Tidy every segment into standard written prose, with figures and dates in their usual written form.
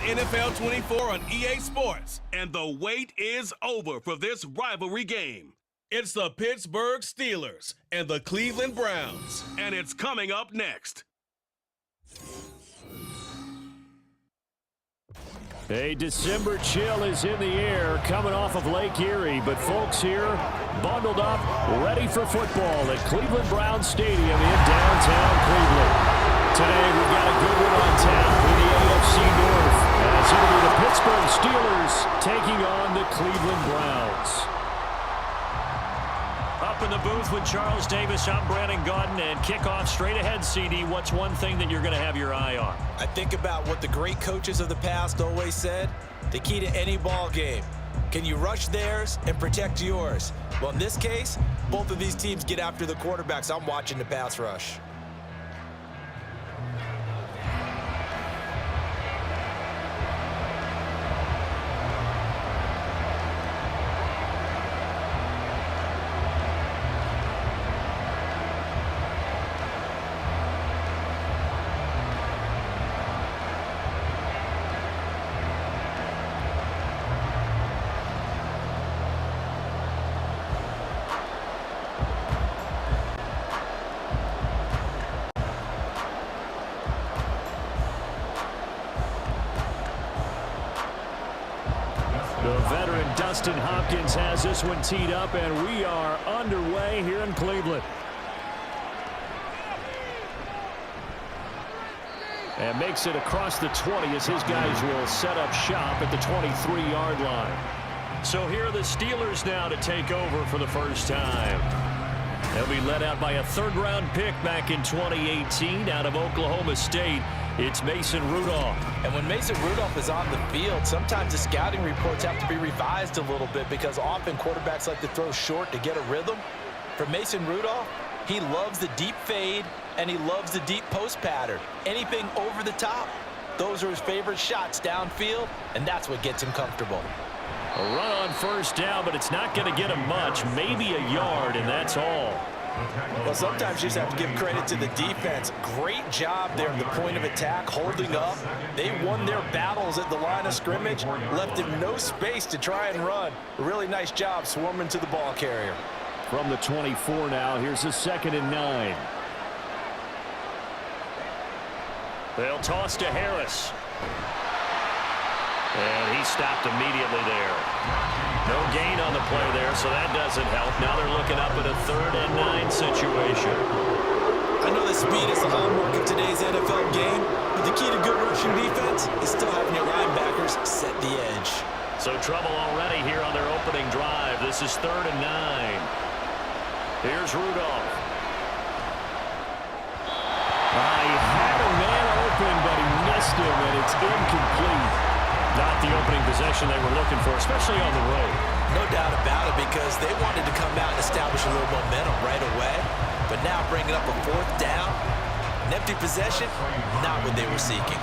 NFL24 on EA Sports, and the wait is over for this rivalry game. It's the Pittsburgh Steelers and the Cleveland Browns, and it's coming up next. A December chill is in the air coming off of Lake Erie, but folks here bundled up, ready for football at Cleveland Browns Stadium in downtown Cleveland. Today we've got a good one on tap in the AFC North, as it'll be the Pittsburgh Steelers taking on the Cleveland Browns. Up in the booth with Charles Davis, I'm Brandon Gaudin, and kickoff straight ahead, CD. What's one thing that you're going to have your eye on? I think about what the great coaches of the past always said. The key to any ball game. Can you rush theirs and protect yours? Well, in this case, both of these teams get after the quarterbacks. I'm watching the pass rush. The veteran Dustin Hopkins has this one teed up, and we are underway here in Cleveland. And makes it across the 20 as his guys will set up shop at the 23-yard line. So here are the Steelers now to take over for the first time. They'll be led out by a third-round pick back in 2018 out of Oklahoma State. It's Mason Rudolph. And when Mason Rudolph is on the field, sometimes the scouting reports have to be revised a little bit because often quarterbacks like to throw short to get a rhythm. For Mason Rudolph, he loves the deep fade and he loves the deep post pattern. Anything over the top, those are his favorite shots downfield, and that's what gets him comfortable. A run on first down, but it's not going to get him much, maybe a yard, and that's all. Well, sometimes you just have to give credit to the defense. Great job there at the point of attack, holding up. They won their battles at the line of scrimmage, left him no space to try and run. A really nice job swarming to the ball carrier. From the 24 now, here's a 2nd and 9. They'll toss to Harris. And he stopped immediately there. No gain on the play there, so that doesn't help. Now they're looking up at a 3rd and 9 situation. I know that speed is the hallmark of today's NFL game, but the key to good rushing defense is still having your linebackers set the edge. So trouble already here on their opening drive. This is 3rd and 9. Here's Rudolph. He had a man open, but he missed him, and it's incomplete. Not the opening possession they were looking for, especially on the road. No doubt about it, because they wanted to come out and establish a little momentum right away. But now bringing up a 4th down, an empty possession, not what they were seeking.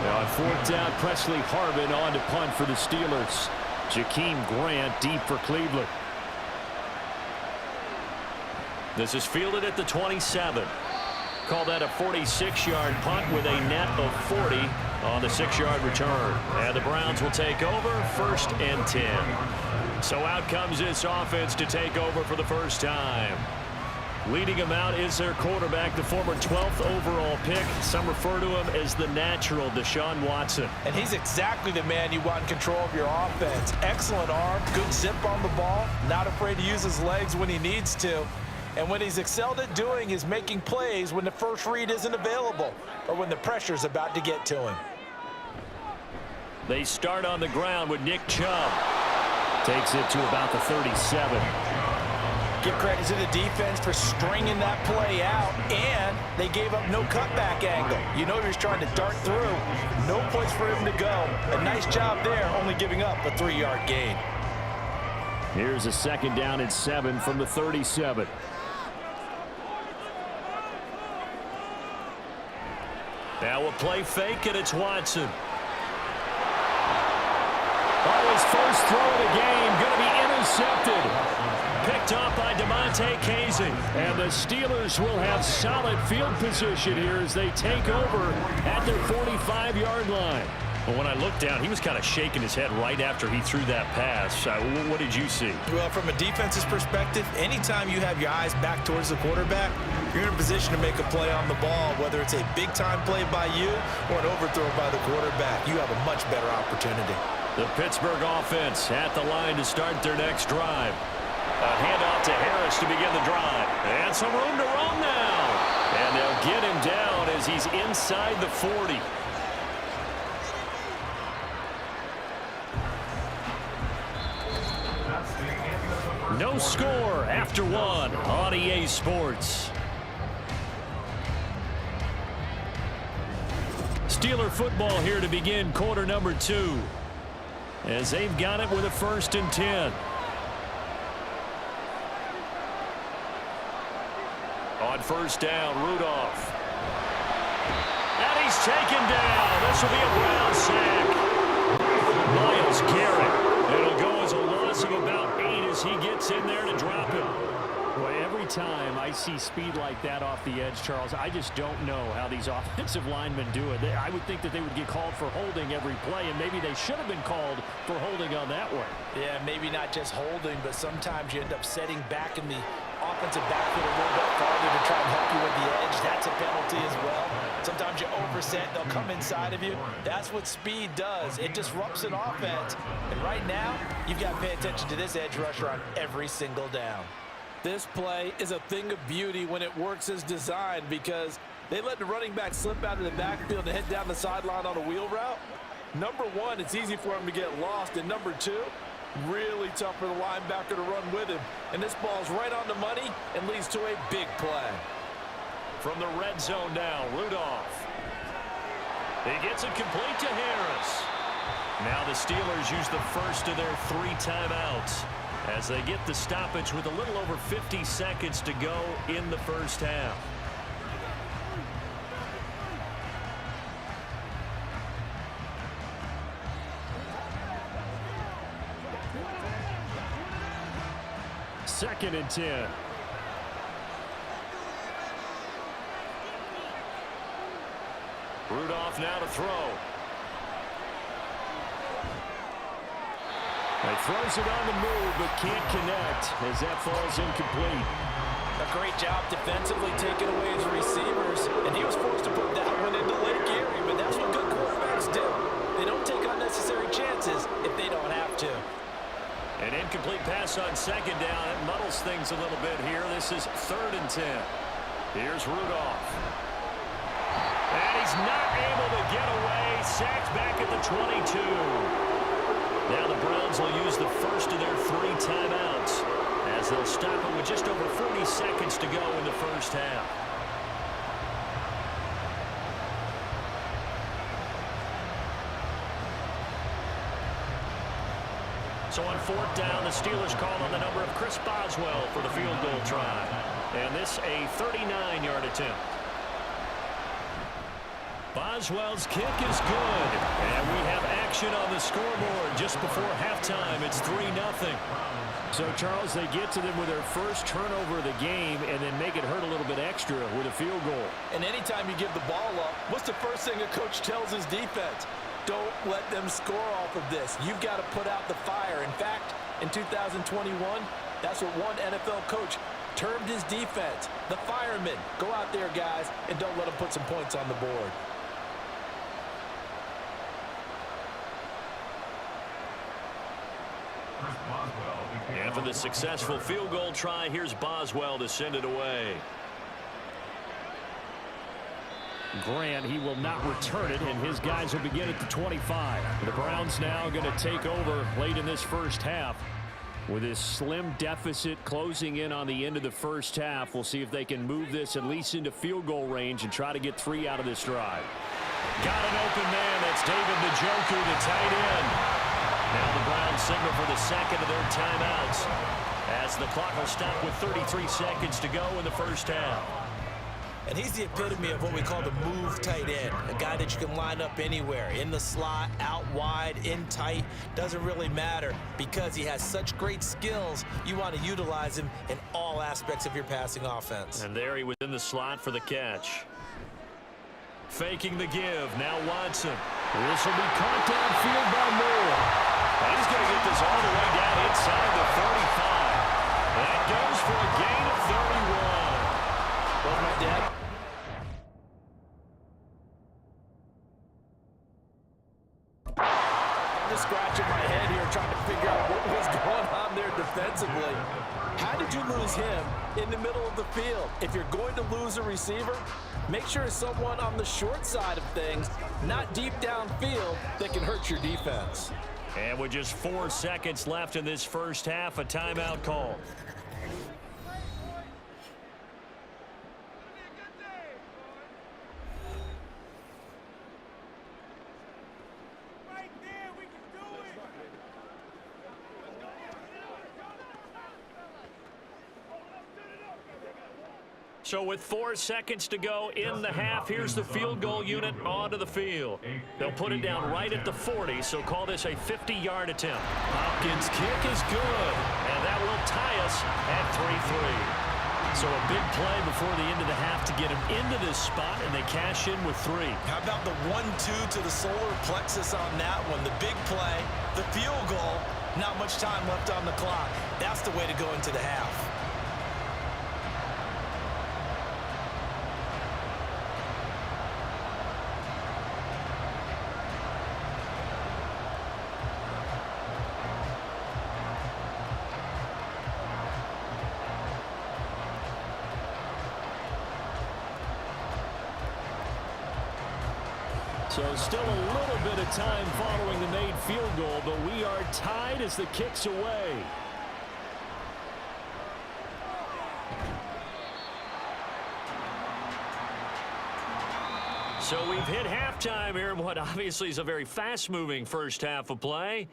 Now on 4th down, Presley Harvin on to punt for the Steelers. Jakeem Grant deep for Cleveland. This is fielded at the 27. Call that a 46-yard punt with a net of 40 on the 6-yard return. And the Browns will take over 1st and 10. So out comes this offense to take over for the first time. Leading them out is their quarterback, the former 12th overall pick. Some refer to him as the natural, Deshaun Watson. And he's exactly the man you want in control of your offense. Excellent arm, good zip on the ball, not afraid to use his legs when he needs to. And when he's excelled at doing is making plays when the first read isn't available or when the pressure's about to get to him. They start on the ground with Nick Chubb. Takes it to about the 37. Give credit to the defense for stringing that play out, and they gave up no cutback angle. You know he was trying to dart through. No place for him to go. A nice job there, only giving up a 3-yard gain. Here's a 2nd down and 7 from the 37. Now a play fake, and it's Watson. His first throw of the game going to be intercepted. Picked off by DeMonte Casey. And the Steelers will have solid field position here as they take over at their 45-yard line. Well, when I looked down, he was kind of shaking his head right after he threw that pass. What did you see? Well, from a defense's perspective, anytime you have your eyes back towards the quarterback, you're in a position to make a play on the ball, whether it's a big-time play by you or an overthrow by the quarterback. You have a much better opportunity. The Pittsburgh offense at the line to start their next drive. A handoff to Harris to begin the drive. And some room to run now. And they'll get him down as he's inside the 40. No score after one on EA Sports. Steeler football here to begin quarter number 2. As they've got it with a 1st and 10. On 1st down, Rudolph. And he's taken down. This will be a Brown sack. Myles Garrett. It'll go as a loss of about 8 as he gets in there to drop him. Boy, every time I see speed like that off the edge, Charles, I just don't know how these offensive linemen do it. I would think that they would get called for holding every play, and maybe they should have been called for holding on that one. Yeah, maybe not just holding, but sometimes you end up setting back in the offensive backfield a little bit farther to try and help you with the edge. That's a penalty as well. Sometimes you overset, they'll come inside of you. That's what speed does. It disrupts an offense. And right now, you've got to pay attention to this edge rusher on every single down. This play is a thing of beauty when it works as designed, because they let the running back slip out of the backfield and head down the sideline on a wheel route. Number one, it's easy for him to get lost. And number two, really tough for the linebacker to run with him. And this ball's right on the money and leads to a big play. From the red zone now, Rudolph. He gets it complete to Harris. Now the Steelers use the first of their 3 timeouts as they get the stoppage with a little over 50 seconds to go in the first half. Second and 10. Rudolph now to throw. He throws it on the move, but can't connect as that falls incomplete. A great job defensively taking away his receivers, and he was forced to put that one into Lake Erie, but that's what good quarterbacks do. They don't take unnecessary chances if they don't have to. An incomplete pass on 2nd down. It muddles things a little bit here. This is 3rd and 10. Here's Rudolph. And he's not able to get away. Sacked back at the 22. Now the Browns will use the first of their 3 timeouts as they'll stop it with just over 40 seconds to go in the first half. So on 4th down, the Steelers call on the number of Chris Boswell for the field goal try. And this a 39-yard attempt. Boswell's kick is good. And we have action on the scoreboard just before halftime. It's 3-0. So, Charles, they get to them with their first turnover of the game and then make it hurt a little bit extra with a field goal. And anytime you give the ball up, what's the first thing a coach tells his defense? Don't let them score off of this. You've got to put out the fire. In fact, in 2021, that's what one NFL coach termed his defense. The firemen. Go out there, guys, and don't let them put some points on the board. And for the successful field goal try, here's Boswell to send it away. Grant, he will not return it, and his guys will begin at the 25. The Browns now going to take over late in this first half. With this slim deficit closing in on the end of the first half, we'll see if they can move this at least into field goal range and try to get 3 out of this drive. Got an open man. That's David Njoku, the tight end. Now the Browns signal for the second of their timeouts as the clock will stop with 33 seconds to go in the first half. And he's the epitome of what we call the move tight end, a guy that you can line up anywhere, in the slot, out wide, in tight, doesn't really matter because he has such great skills. You want to utilize him in all aspects of your passing offense. And there he was in the slot for the catch. Faking the give, now Watson. This will be caught downfield by Moore. And he's going to get this all the way down inside the 35. That goes for a gain of 31. Well, my dad. I'm just scratching my head here trying to figure out what was going on there defensively. How did you lose him in the middle of the field? If you're going to lose a receiver, make sure it's someone on the short side of things, not deep downfield, that can hurt your defense. And with just 4 seconds left in this first half, a timeout call. So with 4 seconds to go in the half, here's the field goal unit onto the field. They'll put it down right at the 40, so call this a 50-yard attempt. Hopkins' kick is good, and that will tie us at 3-3. So a big play before the end of the half to get him into this spot, and they cash in with 3. How about the 1-2 to the solar plexus on that one? The big play, the field goal, not much time left on the clock. That's the way to go into the half. So still a little bit of time following the made field goal, but we are tied as the kick's away. So we've hit halftime here in what obviously is a very fast-moving first half of play.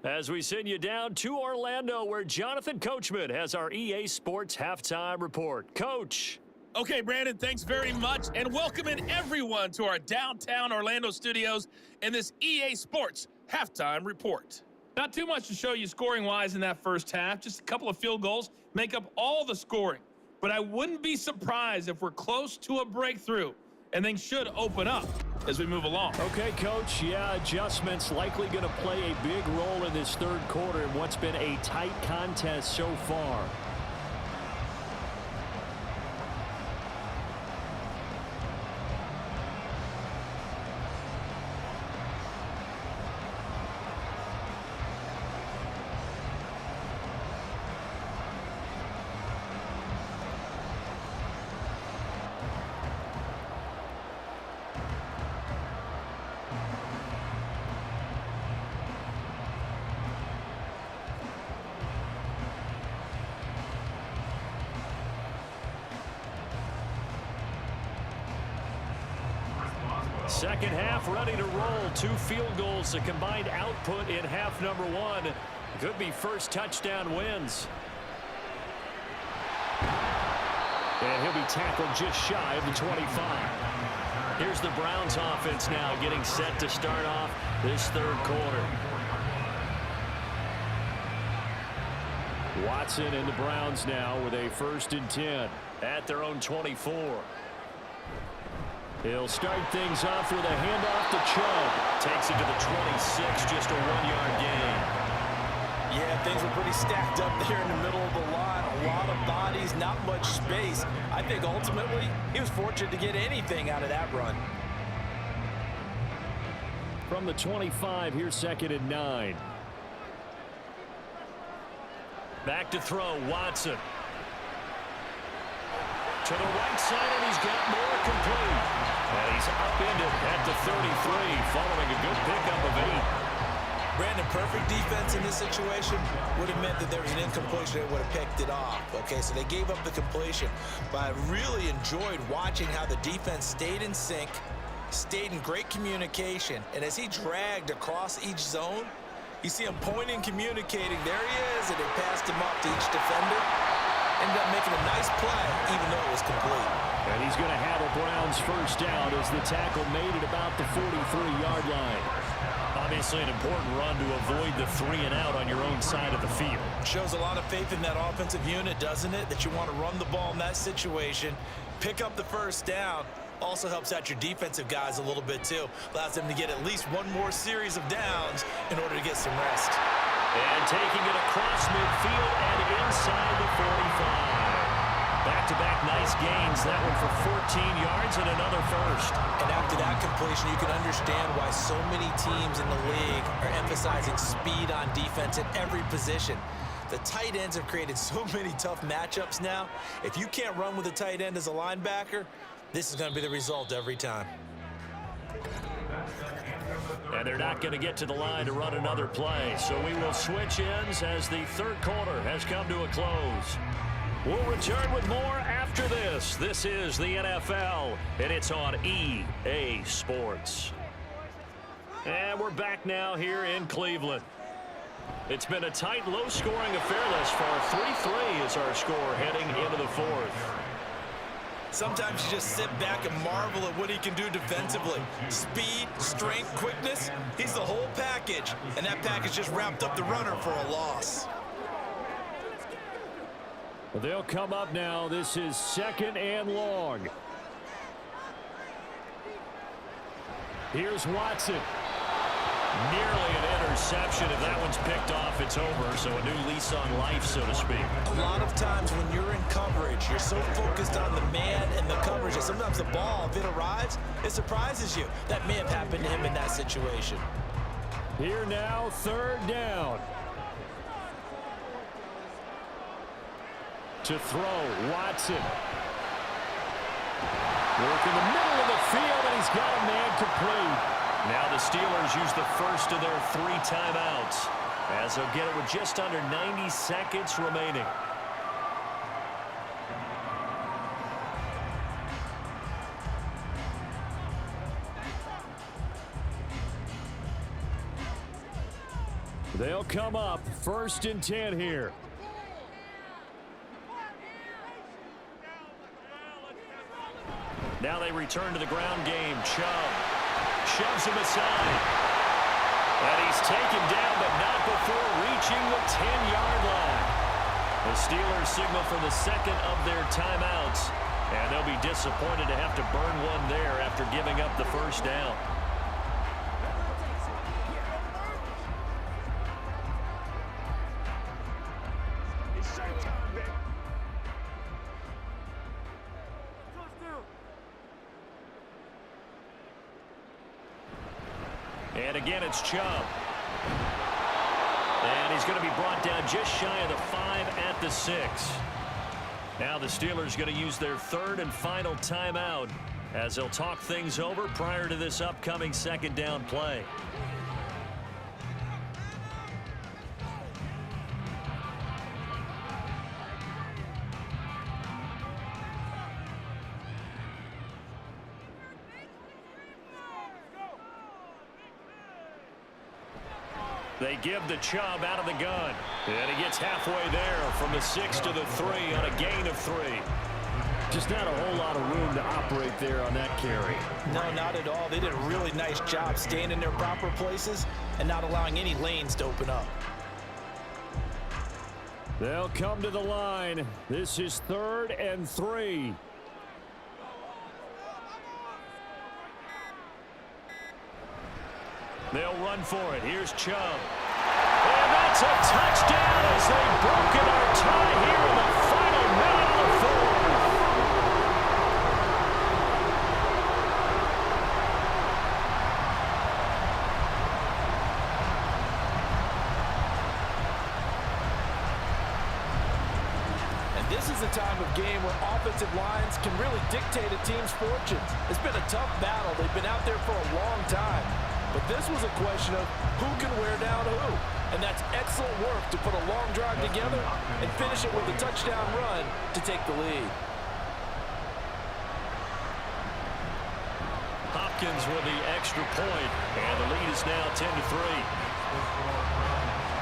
As we send you down to Orlando, where Jonathan Coachman has our EA Sports halftime report. Coach. Okay, Brandon, thanks very much, and welcoming everyone to our downtown Orlando studios in this EA Sports halftime report. Not too much to show you scoring-wise in that first half. Just a couple of field goals make up all the scoring. But I wouldn't be surprised if we're close to a breakthrough, and things should open up as we move along. Okay, Coach, yeah, adjustments likely going to play a big role in this third quarter in what's been a tight contest so far. Second half ready to roll. 2 field goals, the combined output in half number 1. Could be first touchdown wins. And he'll be tackled just shy of the 25. Here's the Browns offense now getting set to start off this third quarter. Watson and the Browns now with a 1st and 10 at their own 24. He'll start things off with a handoff to Chubb. Takes it to the 26, just a 1-yard gain. Yeah, things were pretty stacked up there in the middle of the line. A lot of bodies, not much space. I think ultimately he was fortunate to get anything out of that run. From the 25, here's 2nd and 9. Back to throw, Watson. To the right side, and he's got more complete. And he's upended at the 33, following a good pickup of 8. Brandon, perfect defense in this situation would have meant that there was an incompletion that would have picked it off. Okay, so they gave up the completion. But I really enjoyed watching how the defense stayed in sync, stayed in great communication. And as he dragged across each zone, you see him pointing, communicating. There he is, and they passed him up to each defender. Ended up making a nice play, even though it was complete. And he's going to have a Browns first down as the tackle made it about the 43-yard line. Obviously an important run to avoid the 3-and-out on your own side of the field. Shows a lot of faith in that offensive unit, doesn't it? That you want to run the ball in that situation, pick up the first down, Also helps out your defensive guys a little bit, too. Allows them to get at least one more series of downs in order to get some rest. And taking it across midfield and inside the 45. Back-to-back nice gains. That one for 14 yards and another first. And after that completion, you can understand why so many teams in the league are emphasizing speed on defense at every position. The tight ends have created so many tough matchups now. If you can't run with a tight end as a linebacker, this is going to be the result every time. And they're not going to get to the line to run another play. So we will switch ends as the third quarter has come to a close. We'll return with more after this. This is the NFL, and it's on EA Sports. And we're back now here in Cleveland. It's been a tight, low-scoring affair thus far. 3-3 is our score heading into the fourth. Sometimes you just sit back and marvel at what he can do defensively. Speed, strength, quickness, he's the whole package. And that package just wrapped up the runner for a loss. They'll come up now. This is 2nd and long. Here's Watson. Nearly an interception. If that one's picked off, it's over. So a new lease on life, so to speak. A lot of times when you're in coverage, you're so focused on the man and the coverage that sometimes the ball, if it arrives, it surprises you. That may have happened to him in that situation. Here now, 3rd down. To throw, Watson. Work in the middle of the field, and he's got a man complete. Now the Steelers use the first of their 3 timeouts, as they'll get it with just under 90 seconds remaining. They'll come up 1st and 10 here. Now they return to the ground game. Chubb shoves him aside. And he's taken down, but not before reaching the 10-yard line. The Steelers signal for the second of their timeouts. And they'll be disappointed to have to burn one there after giving up the first down. And again, it's Chubb. And he's going to be brought down just shy of the 5 at the 6. Now the Steelers going to use their 3rd and final timeout as they'll talk things over prior to this upcoming 2nd down play. They give the Chubb out of the gun. And he gets halfway there from the 6 to the 3 on a gain of 3. Just not a whole lot of room to operate there on that carry. No, not at all. They did a really nice job staying in their proper places and not allowing any lanes to open up. They'll come to the line. This is 3rd and 3. They'll run for it. Here's Chubb. And that's a touchdown as they've broken our tie here in the final minute of the fourth. And this is a time of game where offensive lines can really dictate a team's fortunes. It's been a tough battle. They've been out there for a long time. But this was a question of who can wear down who. And that's excellent work to put a long drive together and finish it with a touchdown run to take the lead. Hopkins with the extra point, and the lead is now 10-3.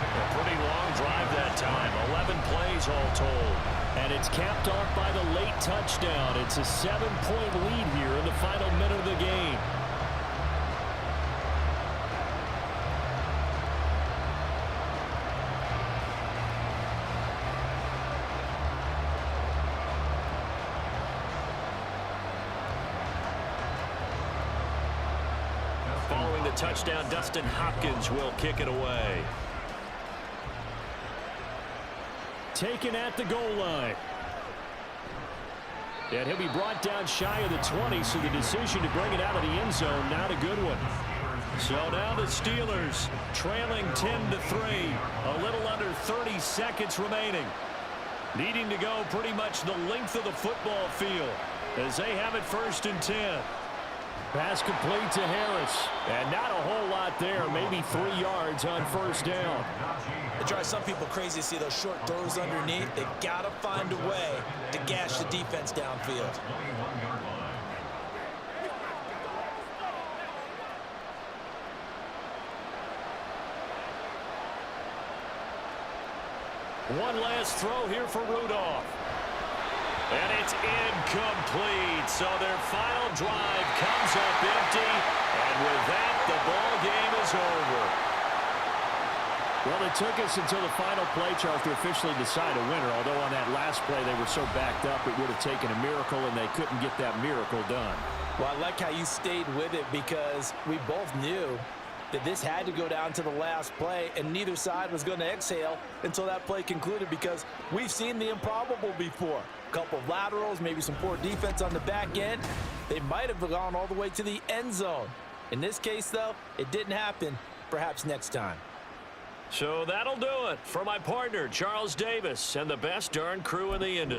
A pretty long drive that time, 11 plays all told. And it's capped off by the late touchdown. It's a 7-point lead here in the final minute of the game. touchdown. Dustin Hopkins will kick it away. Taken at the goal line. And he'll be brought down shy of the 20, so the decision to bring it out of the end zone, not a good one. So now the Steelers trailing 10-3. A little under 30 seconds remaining. Needing to go pretty much the length of the football field as they have it 1st and 10. Pass complete to Harris. And not a whole lot there. Maybe 3 yards on 1st down. It drives some people crazy to see those short throws underneath. They got to find a way to gash the defense downfield. One last throw here for Rudolph. And it's incomplete. So their final drive comes up empty. And with that, the ball game is over. Well, it took us until the final play, Charles, to officially decide a winner. Although on that last play they were so backed up, it would have taken a miracle, and they couldn't get that miracle done. Well, I like how you stayed with it because we both knew that this had to go down to the last play, and neither side was going to exhale until that play concluded because we've seen the improbable before. A couple of laterals, maybe some poor defense on the back end. They might have gone all the way to the end zone. In this case, though, it didn't happen. Perhaps next time. So that'll do it for my partner, Charles Davis, and the best darn crew in the industry.